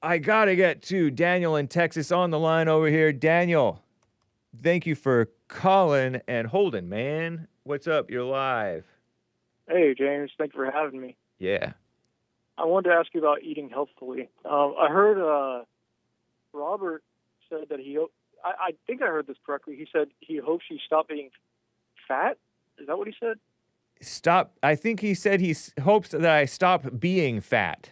I gotta get to Daniel in Texas on the line over here. Daniel, thank you for calling and holding, man. What's up? You're live. Hey, James. Thanks for having me. Yeah. I wanted to ask you about eating healthfully. I heard Robert said that I think I heard this correctly. He said he hopes you stop being fat. Is that what he said? Stop. I think he said hopes that I stop being fat.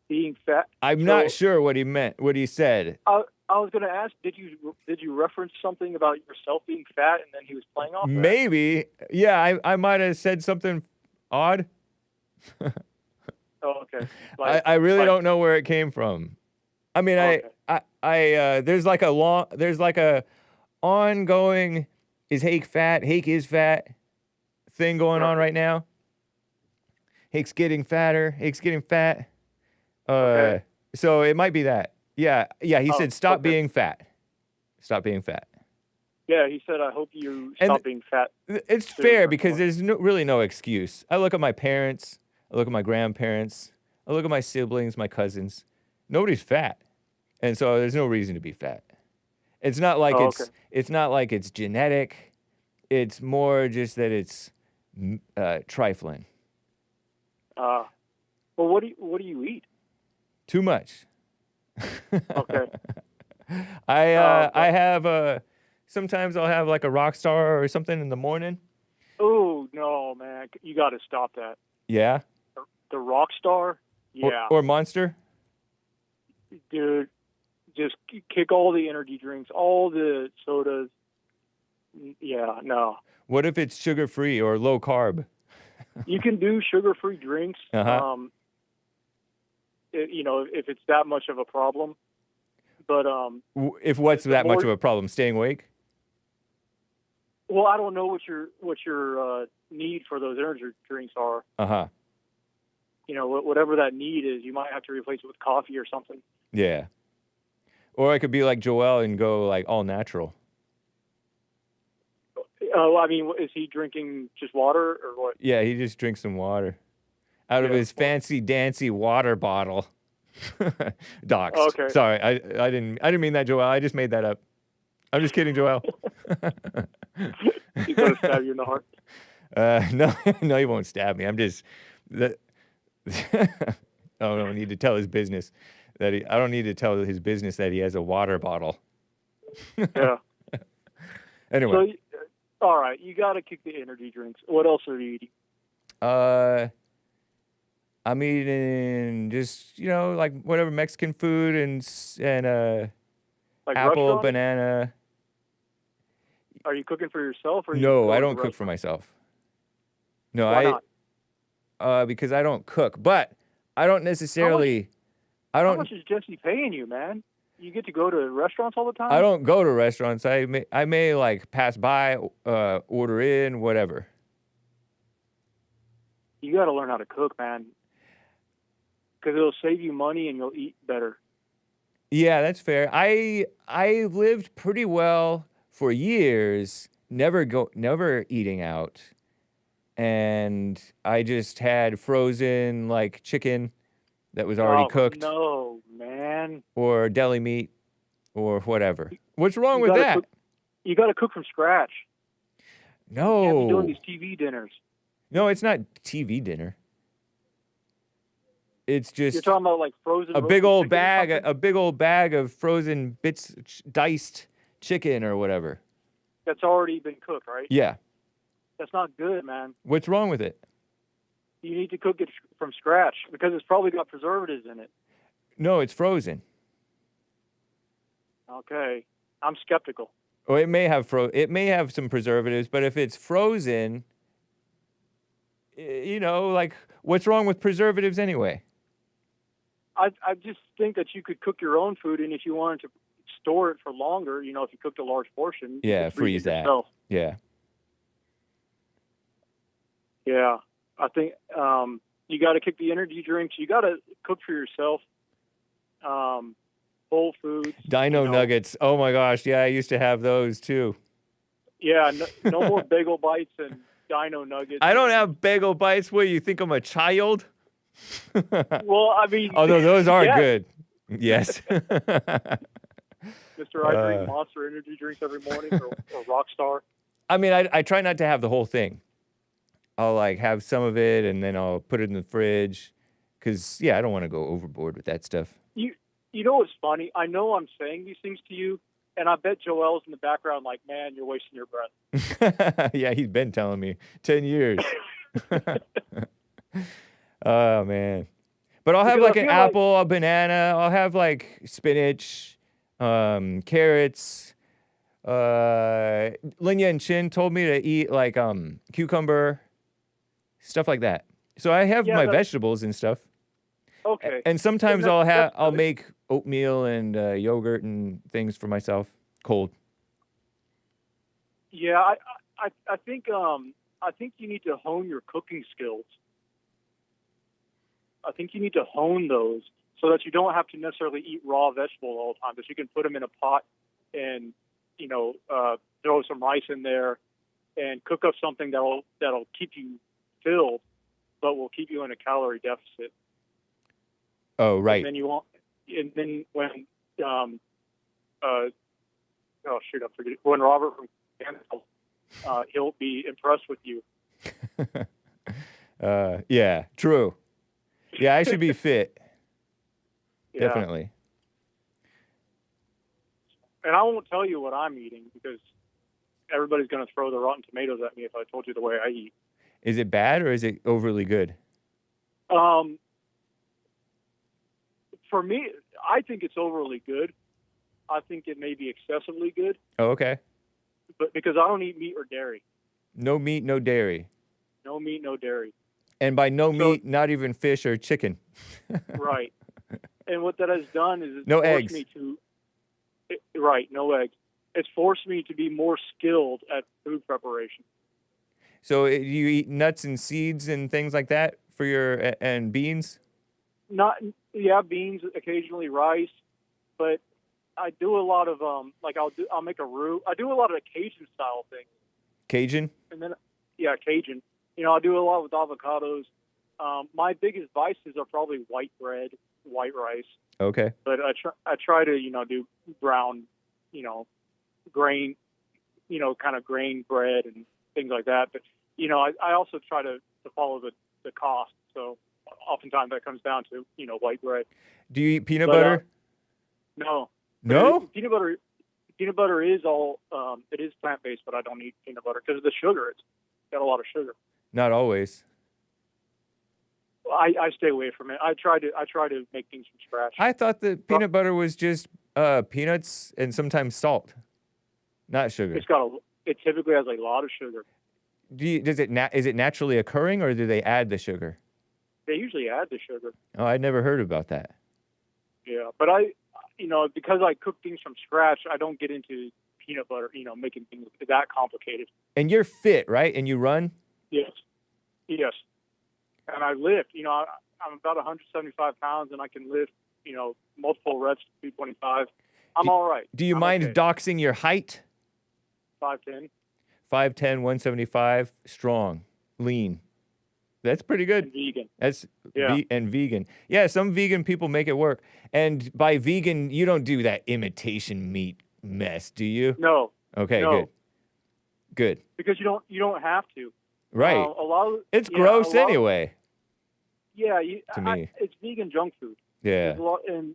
Being fat. I'm not So sure what he meant, what he said. I was going to ask, did you reference something about yourself being fat, and then he was playing off that? Maybe. Yeah, I might have said something odd. Oh, okay. I really don't know where it came from. I mean, okay. there's like a ongoing is Hake fat? Hake is fat thing going on right now. Hake's getting fatter. Hake's getting fat. Okay. So it might be that. Yeah. He said stop okay. being fat. Stop being fat. Yeah, he said, I hope you stop being fat. It's fair because there's really no excuse. I look at my parents. I look at my grandparents. I look at my siblings, my cousins. Nobody's fat. And so there's no reason to be fat. It's not like it's not like it's genetic. It's more just that it's trifling. Well, what do you eat? Too much. Okay. I have sometimes I'll have like a rock star or something in the morning. Oh no, man! You got to stop that. Yeah. The rock star. Yeah. Or Monster. Dude, just kick all the energy drinks, all the sodas. Yeah, no. What if it's sugar-free or low carb? You can do sugar-free drinks. Uh-huh. If it's that much of a problem. But if what's that much of a problem? Staying awake? Well, I don't know what your need for those energy drinks are. Uh-huh. Whatever that need is, you might have to replace it with coffee or something. Yeah. Or I could be like Joel and go like all natural. Oh, I mean, is he drinking just water or what? Yeah, he just drinks some water out of his fancy dancy water bottle. Doxed. Okay. Sorry, I didn't mean that, Joel. I just made that up. I'm just kidding, Joel. He's gonna stab you in the heart. No, he won't stab me. I'm just I don't need to tell his business I don't need to tell his business that he has a water bottle. Yeah. Anyway. So, all right, you got to kick the energy drinks. What else are you eating? I'm eating just like whatever Mexican food and like apple, banana. Are you cooking for yourself or? No, I don't cook for myself. No, Why not? Because I don't cook, but I don't necessarily. How much is Jesse paying you, man? You get to go to restaurants all the time? I don't go to restaurants. I may like pass by, order in, whatever. You got to learn how to cook, man. Because it'll save you money and you'll eat better. Yeah, that's fair. I lived pretty well for years, never eating out. And I just had frozen like chicken that was already cooked. No, man. Or deli meat or whatever. What's wrong with that? You got to cook from scratch. No. You can't be doing these TV dinners. No, it's not TV dinner. It's just you're talking about like frozen. A big old bag of frozen bits, diced chicken or whatever. That's already been cooked, right? Yeah. That's not good, man. What's wrong with it? You need to cook it from scratch because it's probably got preservatives in it. No, it's frozen. Okay, I'm skeptical. Or it may have some preservatives, but if it's frozen, like what's wrong with preservatives anyway? I just think that you could cook your own food, and if you wanted to store it for longer, if you cooked a large portion, yeah, freeze that. Yourself. Yeah. Yeah, I think you got to kick the energy drinks. You got to cook for yourself. Whole foods. Dino nuggets. Oh my gosh, yeah, I used to have those too. Yeah, no more bagel bites and dino nuggets. I don't have bagel bites. What, you think I'm a child? Well, I mean... Although those are good. Yes. Mr. I drink Monster energy drinks every morning, or Rockstar. I mean, I try not to have the whole thing. I'll like have some of it and then I'll put it in the fridge. Cause yeah, I don't want to go overboard with that stuff. You know what's funny? I know I'm saying these things to you, and I bet Joel's in the background like, man, you're wasting your breath. Yeah, he's been telling me 10 years. Oh man. But I'll have Because like I an feel like, apple, a banana, I'll have like spinach, carrots. Linya and Chin told me to eat like cucumber, stuff like that. So I have yeah, my vegetables and stuff. okay. And sometimes That's I'll good. make oatmeal and yogurt and things for myself, cold. Yeah, I think you need to hone your cooking skills. I think you need to hone those so that you don't have to necessarily eat raw vegetables all the time. That you can put them in a pot and throw some rice in there and cook up something that'll keep you filled, but will keep you in a calorie deficit. Oh, right. And then you won't. And then when oh shoot, I forget when Robert from Canada, he'll be impressed with you. Yeah, true. Yeah, I should be fit. Yeah. Definitely. And I won't tell you what I'm eating because everybody's going to throw the rotten tomatoes at me if I told you the way I eat. Is it bad or is it overly good? For me, I think it's overly good. I think it may be excessively good. Oh, okay. But because I don't eat meat or dairy. No meat, no dairy. No meat, no dairy. And by no meat, not even fish or chicken. Right. And what that has done is it's no forced eggs. me to. Right, no eggs. It's forced me to be more skilled at food preparation. So you eat nuts and seeds and things like that for your and beans? Beans, occasionally rice, but I do a lot of I'll make a roux. I do a lot of the Cajun style things. Cajun? And then Cajun. I do a lot with avocados. My biggest vices are probably white bread, white rice. Okay. But I try to do brown, grain, kind of grain bread and things like that. But I also try to follow the cost. So oftentimes that comes down to white bread. Do you eat peanut butter? No. No? Peanut butter is all it is plant based, but I don't eat peanut butter because of the sugar. It's got a lot of sugar. Not always. I stay away from it. I try to make things from scratch. I thought that peanut butter was just peanuts and sometimes salt, not sugar. It typically has a lot of sugar. Is it naturally occurring or do they add the sugar? They usually add the sugar. Oh, I never heard about that. Yeah, but because I cook things from scratch, I don't get into peanut butter, making things that complicated. And you're fit, right? And you run? Yes. And I lift. I'm about 175 pounds, and I can lift, multiple reps to 225. I'm all right. Do you mind doxing your height? 5'10". 5'10", 175, strong, lean. That's pretty good. And vegan. That's and vegan. Yeah, some vegan people make it work. And by vegan, you don't do that imitation meat mess, do you? No. Okay, no. Good. Because you don't have to. Right. It's gross anyway. Yeah, to me, it's vegan junk food. Yeah. And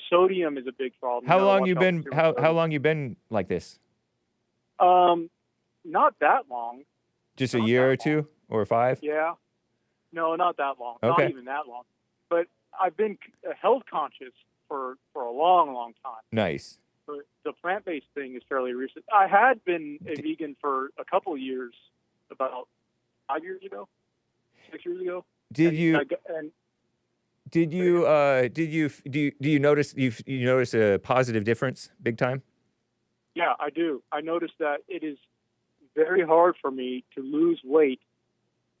sodium is a big problem. How long you been? How long you been like this? Not that long. Just a year or two or 5? Yeah. No, not that long. Okay. Not even that long. But I've been health conscious for a long, long time. Nice. But the plant-based thing is fairly recent. I had been a vegan for a couple of years, about 5 years ago, 6 years ago. Do you notice you notice a positive difference big time? Yeah, I do. I noticed that it is very hard for me to lose weight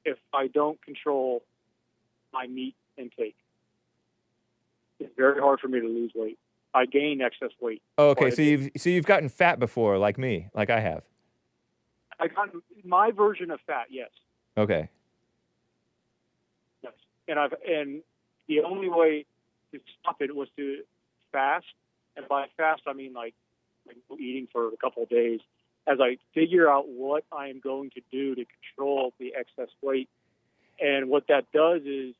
if I don't control my meat intake. It's very hard for me to lose weight. I gain excess weight. Oh, okay, so you've gotten fat before, like me, like I have. I got my version of fat, yes. Okay. Yes, and the only way to stop it was to fast, and by fast I mean like no eating for a couple of days, as I figure out what I am going to do to control the excess weight. And what that does is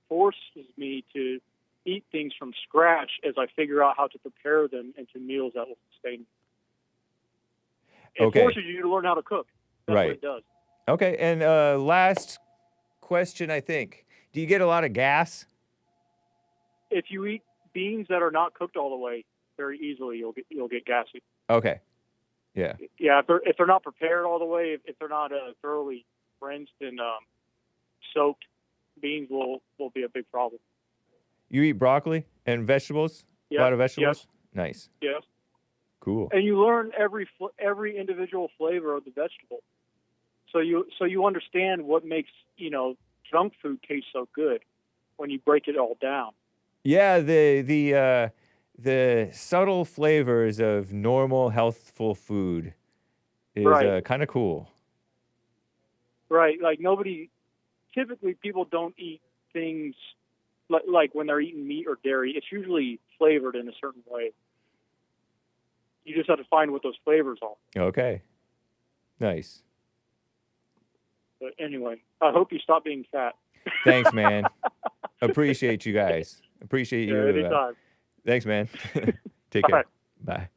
forces me to eat things from scratch as I figure out how to prepare them into meals that will sustain me. It Okay. forces you to learn how to cook. That's what Right. it does. Okay, and last question, I think. Do you get a lot of gas? If you eat beans that are not cooked all the way, very easily you'll get gassy. Okay. Yeah. Yeah, if they're not prepared all the way, if they're not thoroughly rinsed and soaked, beans will be a big problem. You eat broccoli and vegetables? Yeah. A lot of vegetables? Yes. Nice. Yes. Cool. And you learn every individual flavor of the vegetable, so you understand what makes junk food taste so good when you break it all down. Yeah, the subtle flavors of normal, healthful food is Right. kind of cool. Right. Like typically people don't eat things like when they're eating meat or dairy. It's usually flavored in a certain way. You just have to find what those flavors are. Okay. Nice. But anyway, I hope you stop being fat. Thanks, man. Appreciate you guys. Appreciate you. Yeah, anytime. Thanks, man. Take Bye. care. Bye.